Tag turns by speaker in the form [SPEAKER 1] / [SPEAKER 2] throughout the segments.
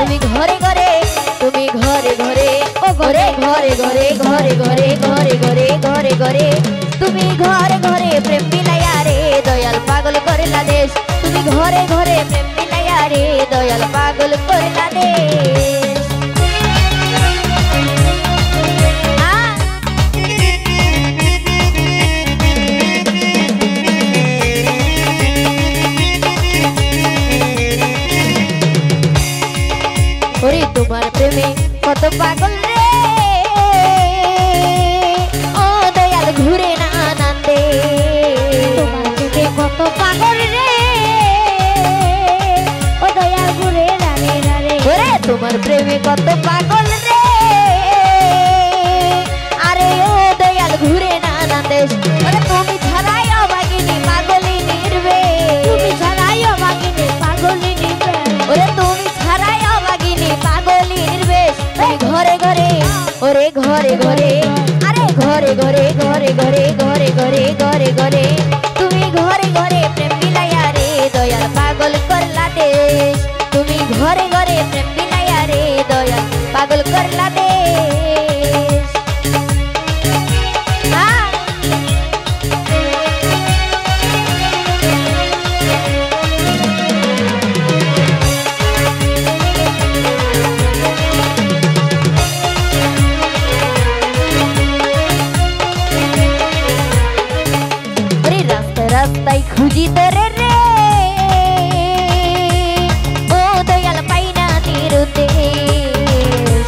[SPEAKER 1] তুমি ঘরে ঘরে তুমি ঘরে ঘরে ও ঘরে ঘরে ঘরে ঘরে ঘরে ঘরে ঘরে ঘরে ঘরে তুমি ঘরে ঘরে প্রেম মিলাইয়া রে দয়াল পাগল করলা দেশ তুমি ঘরে ঘরে প্রেম মিলাইয়া রে দয়াল পাগল করলা দেশ ওরে তোমার প্রেমে কত পাগল রে ও দয়াল ঘুরে না আনন্দে
[SPEAKER 2] তোমার প্রেমে কত পাগল রে ও দয়াল ঘুরে রারে রারে
[SPEAKER 1] ওরে তোমার প্রেমে কত পাগল রে আরে ও দয়াল ঘুরে না আনন্দে ওরে তুমি ছাড়াই অভাগিনী পাগলি নির্বে
[SPEAKER 2] তুমি ছাড়াই অভাগিনী পাগলি নিবে
[SPEAKER 1] ওরে তুমি ছাড়াই অভাগিনী পাগলি নির্বেশ তুমি ঘরে ঘরে ওরে ঘরে ঘরে আরে ঘরে ঘরে ঘরে ঘরে ঘরে ঘরে ঘরে ঘরে তুমি ঘরে ঘরে প্রেম মিলাইয়া রে দয়াল পাগল করলা দেশ তুমি ঘরে ঘরে প্রেম মিলাইয়া রে দয়াল পাগল করলা দেশ রাস্তায় খুঁজি তোরে রে ও দয়াল পাইনা নিরুদ্দেশ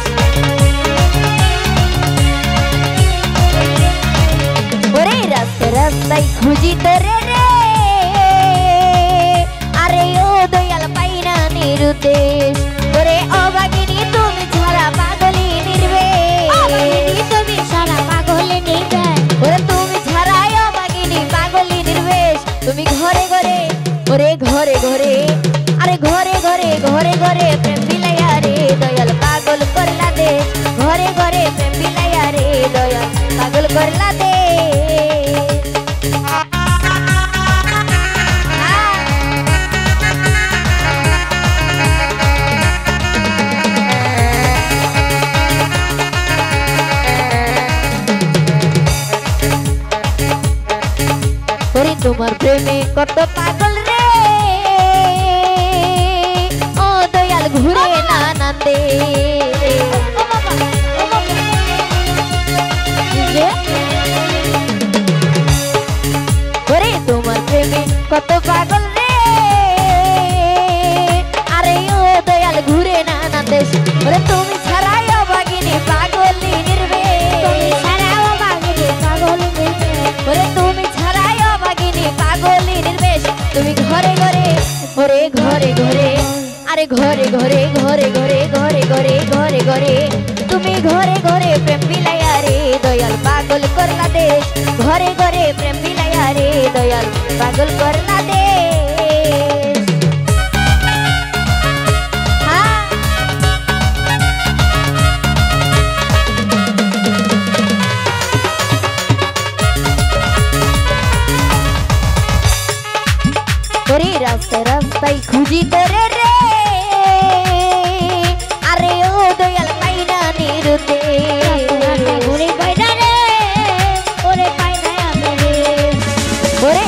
[SPEAKER 1] ওরে রাস্তায় খুঁজি তোরে রে আরে ও দয়াল পাইনা নিরুদ্দেশ ওরে অভাগিনী তুমি ছাড়া পাগলি নির্বে
[SPEAKER 2] তুমি সারা পাগলি নিবে
[SPEAKER 1] ওরে তুমি ছাড়াই অভাগিনী পাগলি নির্বেশ তুমি ঘরে ঘরে ওরে ঘরে ঘরে আরে ঘরে ঘরে ঘরে ঘরে প্রেম মিলাইয়া রে দয়াল পাগল করলা দেশ ঘরে ঘরে প্রেম মিলাইয়া রে দয়াল পাগল করলা দেশ ওরে তোমার প্রেমে কত পাগল রে ও দয়াল ঘুরে না আনন্দে ওরে তোমার প্রেমে কত পাগল রে আরে ও দয়াল ঘুরে না আনন্দে ওরে তুমি ছাড়াই অভাগিনী পাগলি নির্বে
[SPEAKER 2] তুমি সারা অভাগিনী পাগলি নিবে
[SPEAKER 1] ওরে তুমি ছাড়াই অভাগিনী পাগলি নির্বেশ তুমি ঘরে ঘরে ওরে ঘরে ঘরে আরে ঘরে ঘরে ঘরে ঘরে ঘরে ঘরে ঘরে ঘরে তুমি ঘরে ঘরে প্রেম মিলাইয়া রে দয়াল পাগল করলা দেশ ঘরে ঘরে প্রেম মিলাইয়া রে দয়াল পাগল করলা দেশ ওরে রাস্তায় খুঁজি তোরে রে আরে ও দয়াল পাইনা নিরুদ্দেশ
[SPEAKER 2] ঘুরে বাইরা রে ওরে পাইনা আমি রে
[SPEAKER 1] ওরে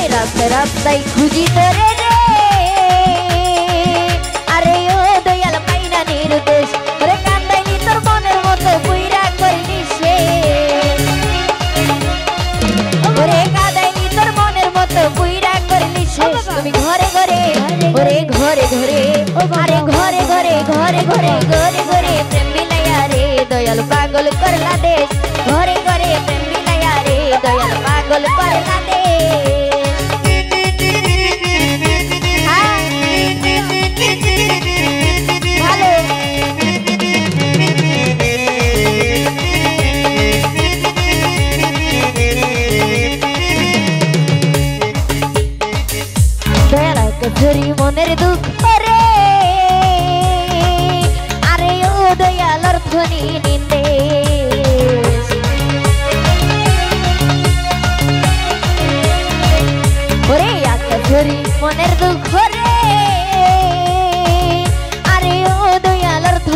[SPEAKER 1] রাস্তায় খুঁজি তোরে রে আরে ও দয়াল পাইনা নিরুদ্দেশ ওরে কান্দাইনি তোর মনের মতো বুইরা করলি সে ওরে কাঁদাইনি তোর মনের মতো বুইরা করলি সে তুমি ঘরে ঘরে ওরে ঘরে ঘরে আরে ঘরে ঘরে ঘরে ঘরে ঘরে ঘরে প্রেম মিলাইয়া রে দয়াল পাগল করলা দেশ ঘরে ঘরে প্রেম মিলাইয়া রে দয়াল পাগল করলা দেশ ভালো দয়াল কচুরি মনের দুঃখ রে আরে ও দয়াল অর্থনি নিন্দে ওরে কচুরি মনের দুঃখ রে আরে ও দয়াল অর্থ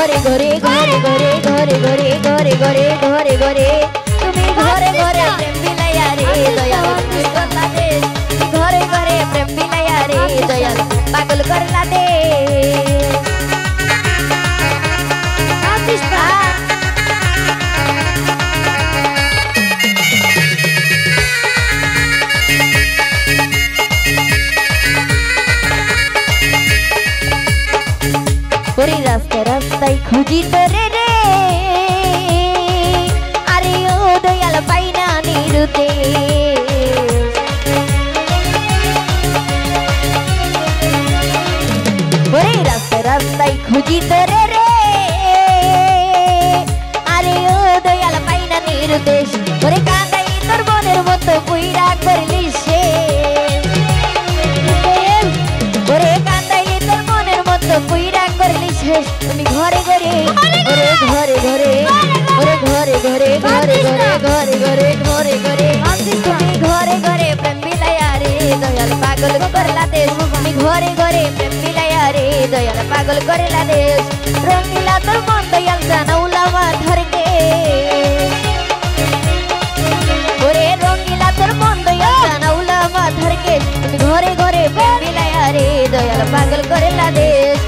[SPEAKER 1] ঘরে ঘরে ঘরে ঘরে ঘরে ঘরে ঘরে ঘরে ঘরে ঘরে তুমি ঘরে ঘরে প্রেম বিলাইয়া রে দয়াল তুমি করলা দেশ ঘরে ঘরে প্রেম বিলাইয়া রে দয়াল পাগল করলা দে ওরে রাস্তা রাস্তায় খুঁজি তোরে রে আরে ও দয়াল পাইনা নিরুতে ওরে রাস্তা রাস্তায় খুঁজি তোরে রে আরে ও দয়াল পাইনা নিরুদেশ ওরে কাঁদাই তোর মনের মতো পুইরা করলি সে ওরে কাঁদাইলি তোর মনের মতো পুইরা করলি শেষ তুমি ঘরে ঘরে ওরে ঘরে ঘরে ওরে ঘরে ঘরে ঘরে ঘরে ঘরে ঘরে ঘরে ঘরে তুমি ঘরে ঘরে প্রেম বিলাইয়া রে দয়াল পাগল করলা দেশ তুমি ঘরে ঘরে প্রেম বিলাইয়া রে দয়াল পাগল করলা দেশ রঙিলা তোর মন দয়াল জানাউলা মাথারকে ওরে রঙিলা তোর মন দয়াল জানাউলা মাথারকে তুমি ঘরে ঘরে প্রেম বিলাইয়া রে দয়াল পাগল করলা দেশ